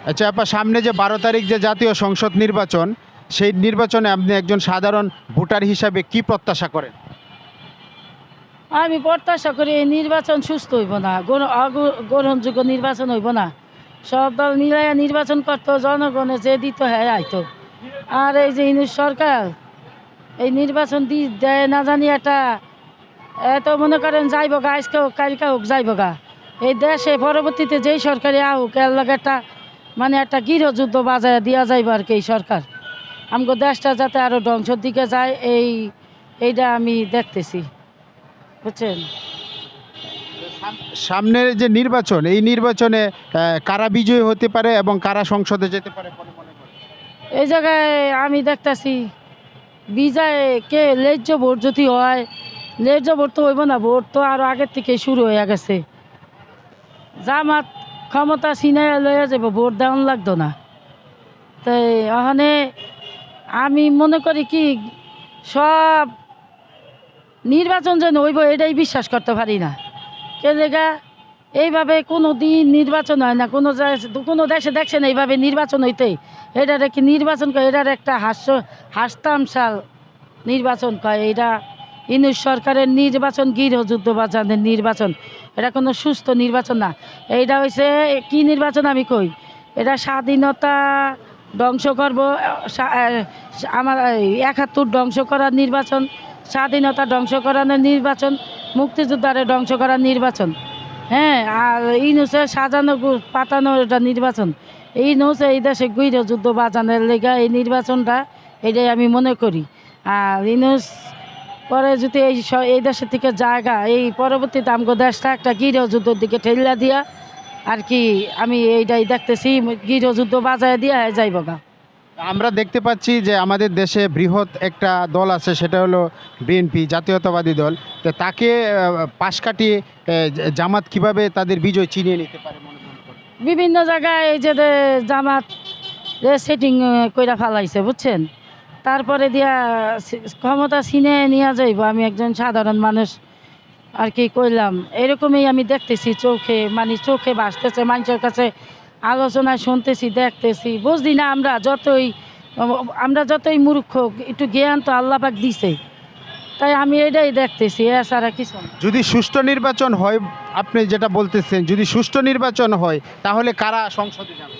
আচ্ছা আপা, সামনে যে 12 তারিখ যে জাতীয় সংসদ নির্বাচন, সেই নির্বাচনে আপনি একজন সাধারণ ভোটার হিসাবে কি প্রত্যাশা করেন? আমি প্রত্যাশা করি এই নির্বাচন সুস্থ হইব না, গ্রহণযোগ্য নির্বাচন হইব না। সব দল মিলাইয়া নির্বাচন করতো, জনগণে যে দিত হ্যাঁ আইতো। আর এই যে ইউনিট সরকার এই নির্বাচন দেয় না জানি একটা, এত মনে করেন যাইব গা, আজকে হোক কালকে হোক যাইব গা। এই দেশে পরবর্তীতে যেই সরকারি আহুক এর লগে একটা মানে একটা গৃহযুদ্ধ বাজায় দিয়া যাইব আর কি। এই সরকার আমগো দেশটা যাতে আরও ধ্বংসের দিকে যায়, এইটা আমি দেখতেছি, বুঝছেন। সামনের যে নির্বাচন, এই নির্বাচনে কারা বিজয়ী হতে পারে এবং কারা সংসদে যেতে পারে বলে মনে করেন? এই জায়গায় আমি দেখতেছি বিজয় কে ন্যায্য ভোট যদি হয়, ন্যায্য ভোট তো হইব না, ভোট তো আরও আগের থেকে শুরু হয়ে গেছে। জামাত ক্ষমতা ছিনাই লইয়া যাব, ভোট দেওয়ান লাগতো না। তাই ওখানে আমি মনে করি কি সব নির্বাচন যেন হইব এটাই বিশ্বাস করতে পারি না। কে জায়গা এইভাবে কোনো দিন নির্বাচন হয় না, কোনো দেশে দেখছেন এইভাবে নির্বাচন হইতে। এটার কি নির্বাচন কয়, এটার একটা হাস্তামশাল নির্বাচন কয়। এটা ইউনূস সরকারের নির্বাচন গৃহযুদ্ধ বাজানের নির্বাচন, এটা কোনো সুস্থ নির্বাচন না। এইটা হয়েছে কি নির্বাচন আমি কই, এটা স্বাধীনতা ধ্বংস করব, আমার 71 ধ্বংস করার নির্বাচন, স্বাধীনতা ধ্বংস করানোর নির্বাচন, মুক্তিযোদ্ধারে ধ্বংস করার নির্বাচন। হ্যাঁ, আর ইউনূসে সাজানো পাতানো এটা নির্বাচন। ইউনূস এই দেশে গৃহযুদ্ধ বাজানের লেগা এই নির্বাচনটা, এটাই আমি মনে করি। আর ইউনূস পরে যদি এই দেশের থেকে জায়গা, এই পরবর্তীতে আমগো দেশটা একটা গৃহযুদ্ধের দিকে ঠেলা দিয়া আর কি, আমি এইটাই দেখতেছি, গৃহযুদ্ধ বাজায় দিয়া যাইব গা। আমরা দেখতে পাচ্ছি যে আমাদের দেশে বৃহৎ একটা দল আছে, সেটা হলো বিএনপি, জাতীয়তাবাদী দল। তো তাকে পাশ কাটিয়ে জামাত কিভাবে তাদের বিজয় চিনিয়ে নিতে পারে মনে করেন? বিভিন্ন জায়গায় এই যে জামাত সেটিং কইরা ফালাইছে, বুঝছেন। তারপরে দিয়া ক্ষমতা ছিনে নিয়ে যাইব। আমি একজন সাধারণ মানুষ আর কি কইলাম, এরকমই আমি দেখতেছি চোখে, মানে চোখে ভাসতেছে, মানুষের কাছে আলোচনায় শুনতেছি, দেখতেছি, বুঝলি না। আমরা যতই মূর্খ, একটু জ্ঞান তো আল্লাহ পাক দিছে, তাই আমি এটাই দেখতেছি, এছাড়া কিছু না। যদি সুষ্ঠু নির্বাচন হয়, আপনি যেটা বলতেছেন, যদি সুষ্ঠু নির্বাচন হয় তাহলে কারা সংসদে যাবে?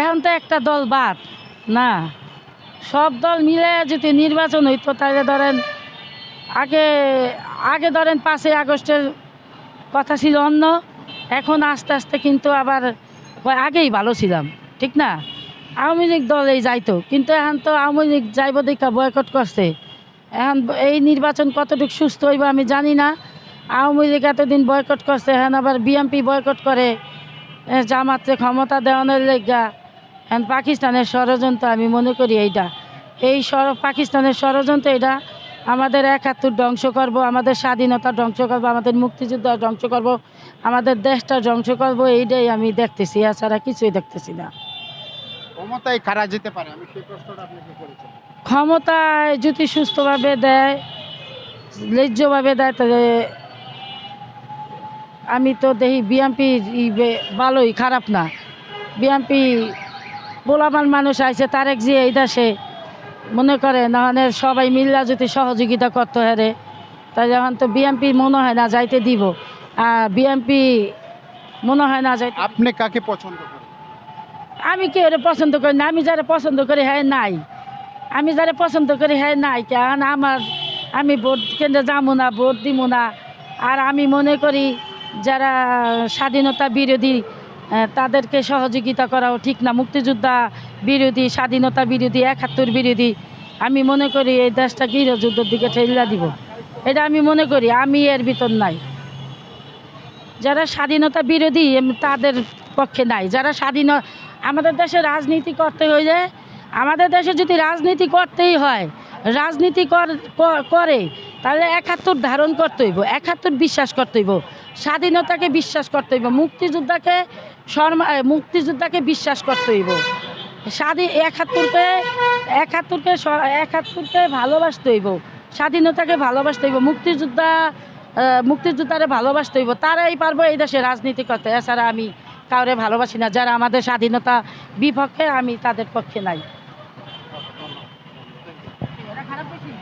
এখন তো একটা দল বাদ না, সব দল মিলে যদি নির্বাচন হইতো তাহলে ধরেন আগে আগে ধরেন 5ই আগস্টের কথা ছিল অন্য, এখন আস্তে আস্তে কিন্তু আবার আগেই ভালো ছিলাম, ঠিক না। আওয়ামী লীগ দলেই যাইতো, কিন্তু এখন তো আওয়ামী লীগ যাইব দেখা বয়কট করছে। এখন এই নির্বাচন কতটুকু সুস্থ হইব আমি জানি না। আওয়ামী লীগ এতদিন বয়কট করছে, এখন আবার বিএনপি বয়কট করে জামাতে ক্ষমতা দেওয়ানোর লেগা। এখন পাকিস্তানের ষড়যন্ত্র আমি মনে করি এইটা, পাকিস্তানের ষড়যন্ত্র এটা। আমাদের 71 ধ্বংস করব, আমাদের স্বাধীনতা ধ্বংস করব, আমাদের মুক্তিযুদ্ধ ধ্বংস করব, আমাদের দেশটা ধ্বংস করব, এইটাই আমি দেখতেছি, এছাড়া কিছুই দেখতেছি না। ক্ষমতায় কারা যেতে পারে, আমি সেই প্রশ্নটা আপনাকে করেছি। ক্ষমতায় যদি সুস্থভাবে দেয়, ন্যায্যভাবে দেয়, তাহলে আমি তো দেখি বিএনপি ভালোই, খারাপ না। বিএনপি পোলাপান মানুষ আইছে, তারেক জিয়া এই দেশে মনে করে নাহলে সবাই মিল্লা যদি সহযোগিতা করতে হারে, তাহলে এখন তো বিএনপি মনে হয় না যাইতে দিব। আর বিএনপি মনে হয় না যাইতে। আপনি কাকে পছন্দ করেন? আমি কি ওরা পছন্দ করি না, আমি যারা পছন্দ করি হ্যাঁ নাই, আমি যারা পছন্দ করি হ্যাঁ নাই, কেন আমি ভোট কেন্দ্রে যাবো না, ভোট দিব না। আর আমি মনে করি যারা স্বাধীনতা বিরোধী তাদেরকে সহযোগিতা করাও ঠিক না। মুক্তিযোদ্ধা বিরোধী, স্বাধীনতা বিরোধী, 71 বিরোধী, আমি মনে করি এই দেশটা গৃহযুদ্ধের দিকে ঠেলা দিব, এটা আমি মনে করি। আমি এর ভিতর নাই। যারা স্বাধীনতা বিরোধী তাদের পক্ষে নাই। যারা আমাদের দেশে রাজনীতি করতে হইলে, আমাদের দেশে যদি রাজনীতি করতেই হয়, রাজনীতি করে তাহলে 71 ধারণ করতে হইব, 71 বিশ্বাস করতে হইব, স্বাধীনতাকে বিশ্বাস করতে হইব, মুক্তিযোদ্ধাকে বিশ্বাস করতে হইব, 71কে ভালোবাসতে হইব, স্বাধীনতাকে ভালোবাসতে হইব, মুক্তিযোদ্ধারে ভালোবাসতে হইব, তারাই পারবো এই দেশে রাজনীতি করতে। এছাড়া আমি কাউরে ভালোবাসি না, যারা আমাদের স্বাধীনতা বিপক্ষে আমি তাদের পক্ষে নাই।